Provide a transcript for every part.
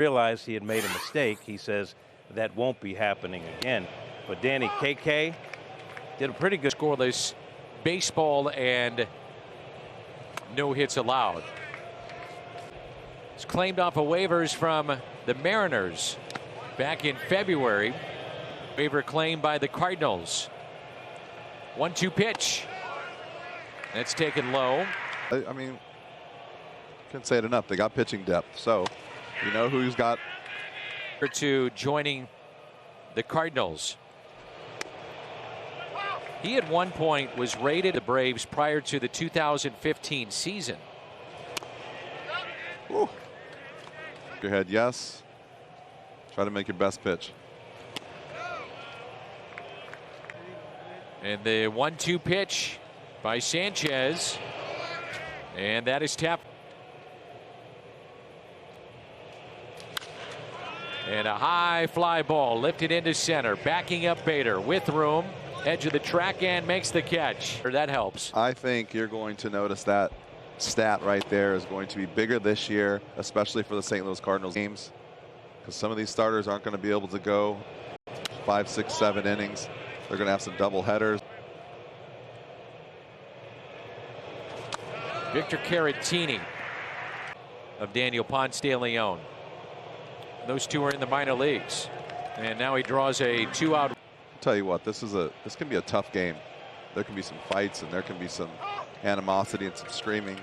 realized he had made a mistake. He says that won't be happening again. But Danny KK did a pretty good scoreless baseball and no hits allowed. It's claimed off of waivers from the Mariners back in February. Waiver claimed by the Cardinals. 1-2 pitch. That's taken low. I mean, can't say it enough. They got pitching depth, so you know who's got. To joining the Cardinals. He at one point was rated the Braves prior to the 2015 season. Ooh. Your head, yes. Try to make your best pitch. And the 1-2 pitch by Sánchez. And that is tapped. And a high fly ball lifted into center. Backing up Bader with room. Edge of the track and makes the catch. That helps. I think you're going to notice that stat right there is going to be bigger this year, especially for the St. Louis Cardinals games, because some of these starters aren't going to be able to go 5, 6, 7 innings. They're going to have some double headers. Victor Caratini of Daniel Ponce de Leon. Those two are in the minor leagues, and now he draws a 2-out. Tell you what, this can be a tough game. There can be some fights and there can be some animosity and some screaming.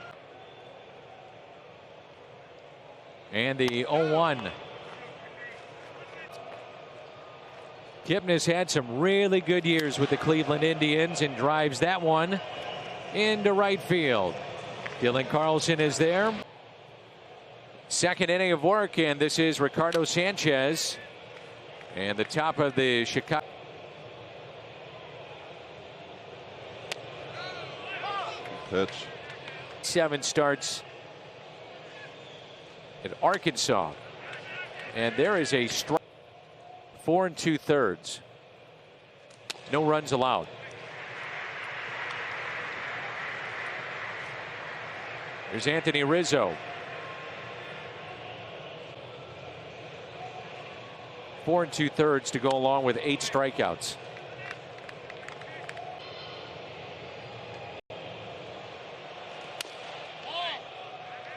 And the 0-1. Kipnis had some really good years with the Cleveland Indians and drives that one into right field. Dylan Carlson is there. Second inning of work, and this is Ricardo Sánchez. And the top of the Chicago. Pitch. 7 starts at Arkansas. And there is a strike. 4 2/3. No runs allowed. There's Anthony Rizzo. 4 2/3 to go along with 8 strikeouts.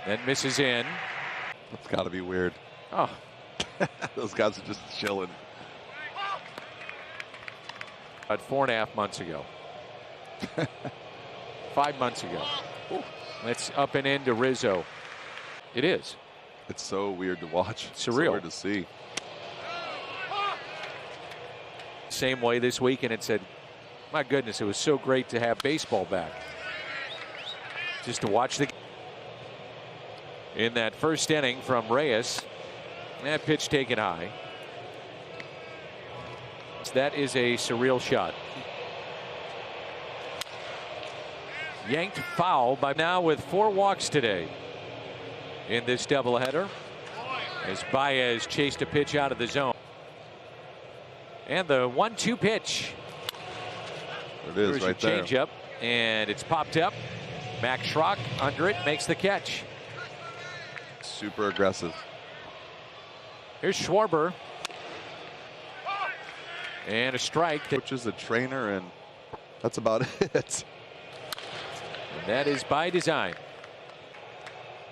Then misses in. That's got to be weird. Oh. Those guys are just chilling. About 4.5 months ago. 5 months ago. Ooh. That's up and into Rizzo. It is. It's so weird to watch. Surreal. So weird to see. Same way this week, and it said, my goodness, it was so great to have baseball back. Just to watch the. In that first inning from Reyes. That pitch taken high. That is a surreal shot. Yanked foul by now with 4 walks today in this doubleheader as Baez chased a pitch out of the zone. And the 1-2 pitch. It is There's right there. Changeup, and it's popped up. Max Schrock under it makes the catch. Super aggressive. Here's Schwarber. And a strike. Which is a trainer, and that's about it. And that is by design.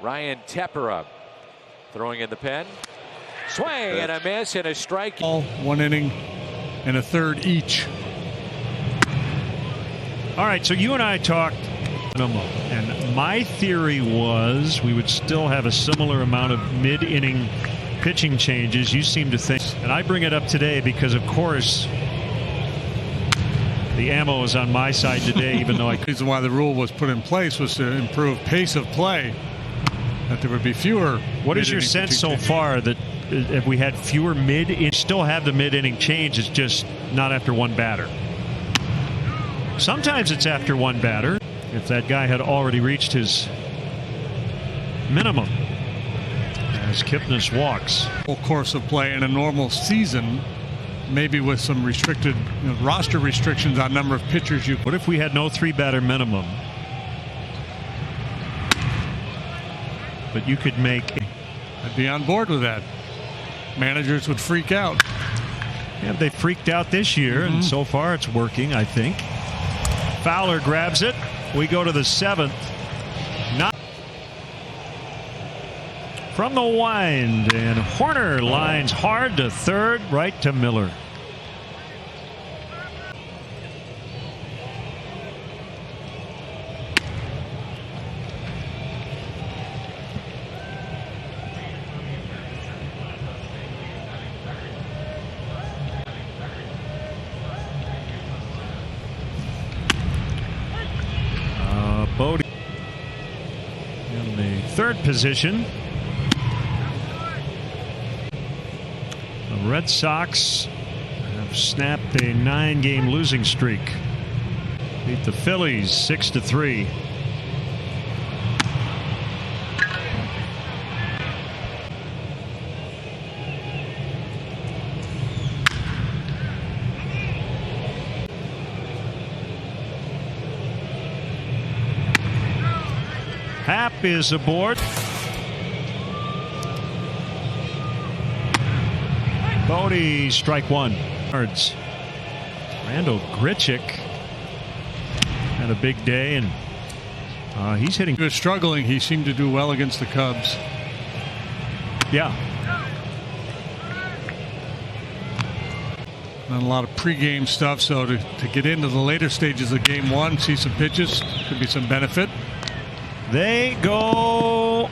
Ryan Tepera throwing in the pen. Swing and a miss and a strike. All 1 inning and a third each. All right, so you and I talked, and my theory was we would still have a similar amount of mid-inning pitching changes. You seem to think, and I bring it up today because, of course, the ammo is on my side today, even though The reason why the rule was put in place was to improve pace of play, that there would be fewer. What is your sense so far that if we had fewer mid-inning, still have the mid-inning change, it's just not after one batter? Sometimes it's after one batter, if that guy had already reached his minimum. As Kipnis walks. Full course of play in a normal season, maybe with some restricted roster restrictions on number of pitchers you. What if we had no 3-batter minimum? But you could make. I'd be on board with that. managers would freak out. Yeah, they freaked out this year, and so far it's working, I think. Fowler grabs it. We go to the 7th. Not from the wind, and Horner lines hard to third, right to Miller. Bodie in the third position. The Red Sox have snapped a 9-game losing streak. Beat the Phillies 6-3. Happ is aboard. Bodie, strike one. Randall Grichuk had a big day, and he's hitting. He was struggling. He seemed to do well against the Cubs. Yeah. Not a lot of pregame stuff, so to get into the later stages of game one, see some pitches, could be some benefit. They go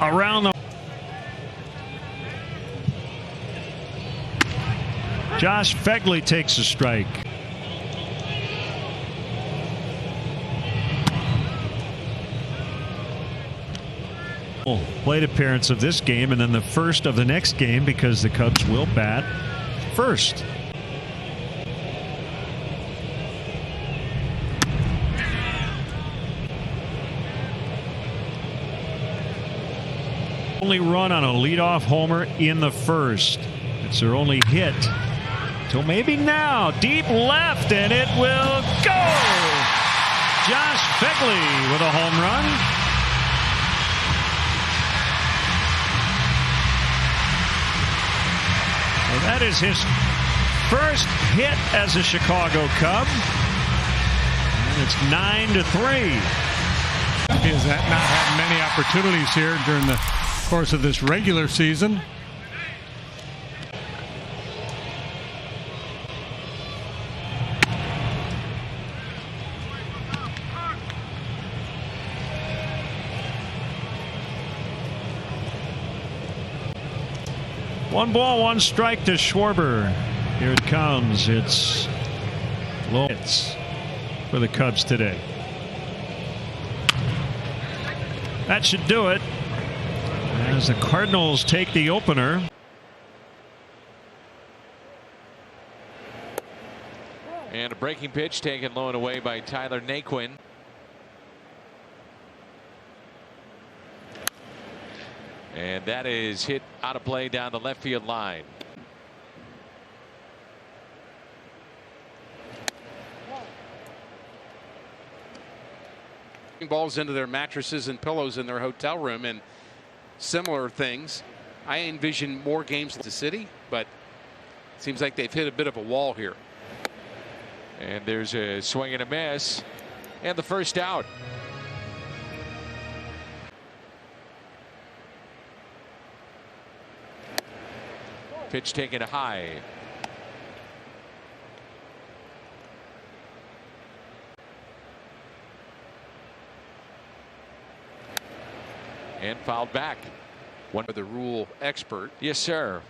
around the. Josh Fegley takes a strike. Plate appearance of this game, and then the first of the next game, because the Cubs will bat first. Only run on a leadoff homer in the first. It's their only hit. Till maybe now. Deep left, and it will go! Josh Fegley with a home run. Well, that is his first hit as a Chicago Cub. And it's 9-3. He has not had many opportunities here during the course of this regular season. One ball, one strike to Schwarber. Here it comes. It's low hits for the Cubs today. That should do it, as the Cardinals take the opener. And a breaking pitch taken low and away by Tyler Naquin. And that is hit out of play down the left field line. Balls into their mattresses and pillows in their hotel room and similar things. I envision more games at the city, but it seems like they've hit a bit of a wall here. And there's a swing and a miss, and the first out. Pitch taken high. And fouled back. One of the rule expert. Yes, sir.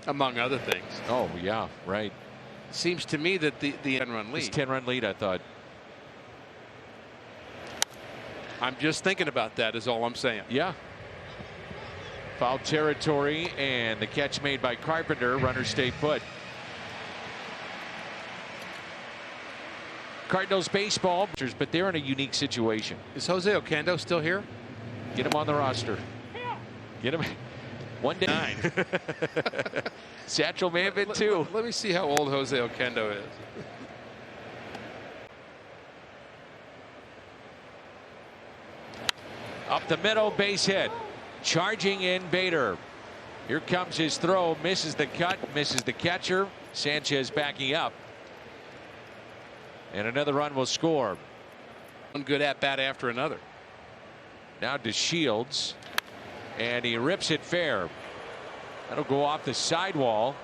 Among other things. Oh, yeah, right. Seems to me that the 10-run lead. It's 10-run lead, I thought. I'm just thinking about that is all I'm saying. Yeah. Foul territory, and the catch made by Carpenter. Runner stay put. Cardinals baseball, but they're in a unique situation. Is Jose Oquendo still here? Get him on the roster. Get him. One day. 9. Satchel may have been 2. Let me see how old Jose Oquendo is. Up the middle, base hit. Charging in Bader. Here comes his throw, misses the cut, misses the catcher. Sánchez backing up. And another run will score. One good at bat after another. Now to Shields. And he rips it fair. That'll go off the sidewall.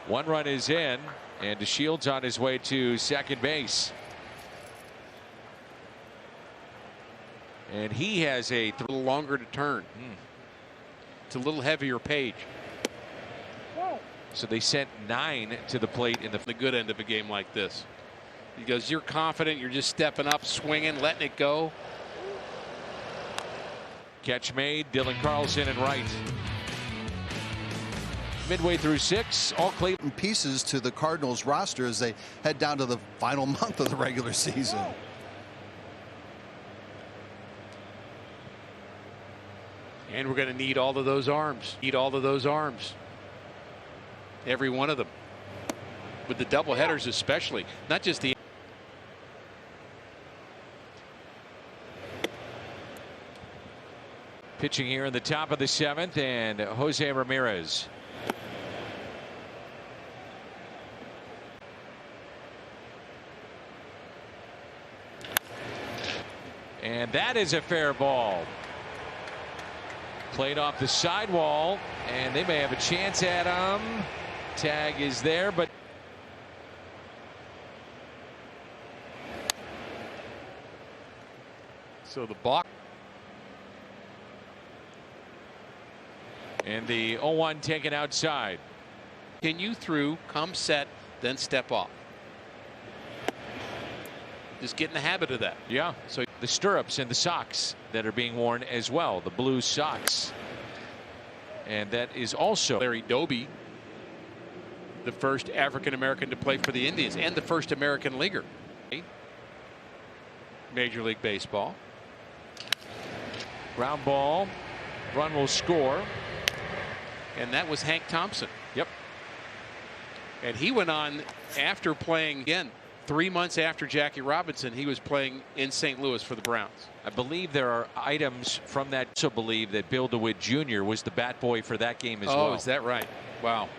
One run is in. And Shields on his way to second base. And he has a little longer to turn. It's a little heavier page. So they sent 9 to the plate in the good end of a game like this. Because you're confident, you're just stepping up, swinging, letting it go. Catch made. Dylan Carlson and right. Midway through 6, all Cleveland pieces to the Cardinals roster as they head down to the final month of the regular season. And we're going to need all of those arms. Every one of them. With the doubleheaders especially. Not just the. pitching here in the top of the 7th, and Jose Ramirez. And that is a fair ball. Played off the sidewall, and they may have a chance at him. Tag is there, but so the balk. And the 0-1 taken outside. Continue through, come set, then step off. Just get in the habit of that. Yeah. So the stirrups and the socks that are being worn as well, the blue socks. And that is also Larry Doby, the first African-American to play for the Indians and the first American leaguer. Major League Baseball. Ground ball. Run will score. And that was Hank Thompson. Yep. And he went on after playing again 3 months after Jackie Robinson. He was playing in St. Louis for the Browns. I believe there are items from that. Also believe that Bill DeWitt Jr. was the bat boy for that game as well. Oh, is that right? Wow.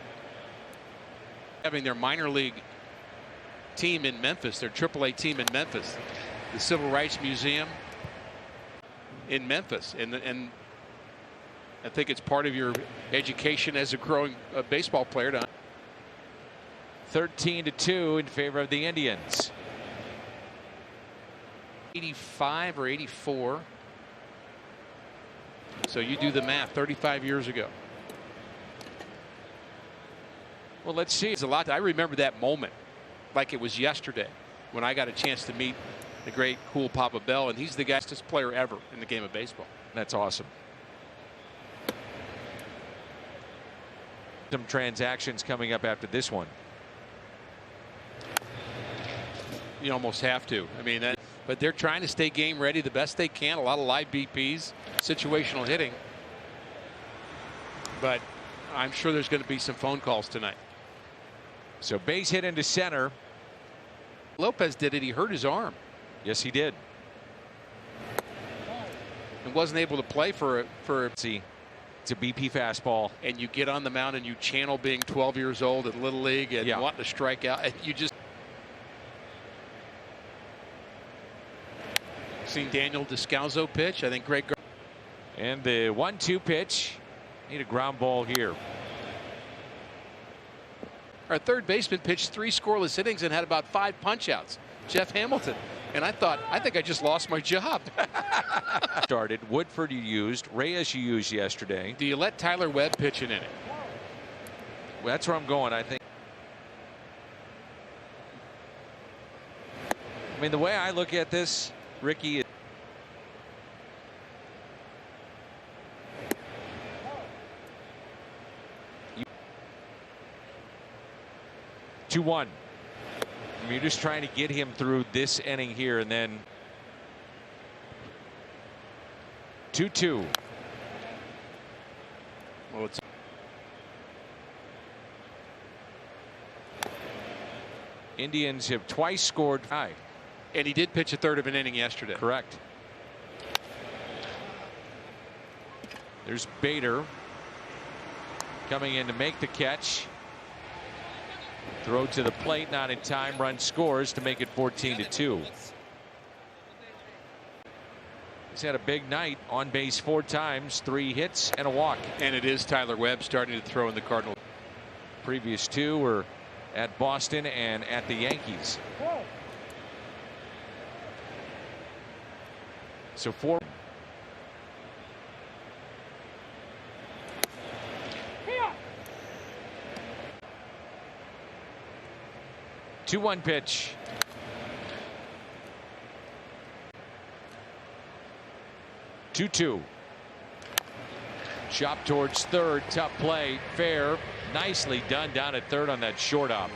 Having their minor league team in Memphis, their AAA team in Memphis, the Civil Rights Museum in Memphis, and I think it's part of your education as a growing baseball player. 13-2 in favor of the Indians. 85 or 84. So you do the math. 35 years ago. Well, let's see. It's a lot. I remember that moment like it was yesterday when I got a chance to meet the great cool Papa Bell, and he's the fastest player ever in the game of baseball. That's awesome. Some transactions coming up after this one. You almost have to. I mean, but they're trying to stay game ready the best they can. A lot of live BPs, situational hitting. But I'm sure there's going to be some phone calls tonight. So base hit into center. Lopez did it. He hurt his arm. Yes, he did. And wasn't able to play for see. It's a BP fastball. And you get on the mound and you channel being 12 years old at Little League and wanting to strike out. And you just seen Daniel Descalzo pitch. I think great. And the 1-2 pitch. Need a ground ball here. Our third baseman pitched 3 scoreless innings and had about 5 punchouts. Jeff Hamilton. And I think I just lost my job. Started. Woodford you used. Reyes you used yesterday. Do you let Tyler Webb pitch an inning? Well, that's where I'm going, I think. I mean, the way I look at this, Ricky, 2-1. I mean, you're just trying to get him through this inning here, and then 2-2. Well, it's Indians have twice scored high. And he did pitch a third of an inning yesterday. Correct. There's Bader. coming in to make the catch. Throw to the plate, not in time. Run scores to make it 14-2. He's had a big night, on base 4 times, 3 hits and a walk. And it is Tyler Webb starting to throw in the Cardinals. Previous 2 were at Boston and at the Yankees. So 4. 2-1 pitch. Two. Chop towards third. Tough play. Fair. Nicely done down at third on that short op.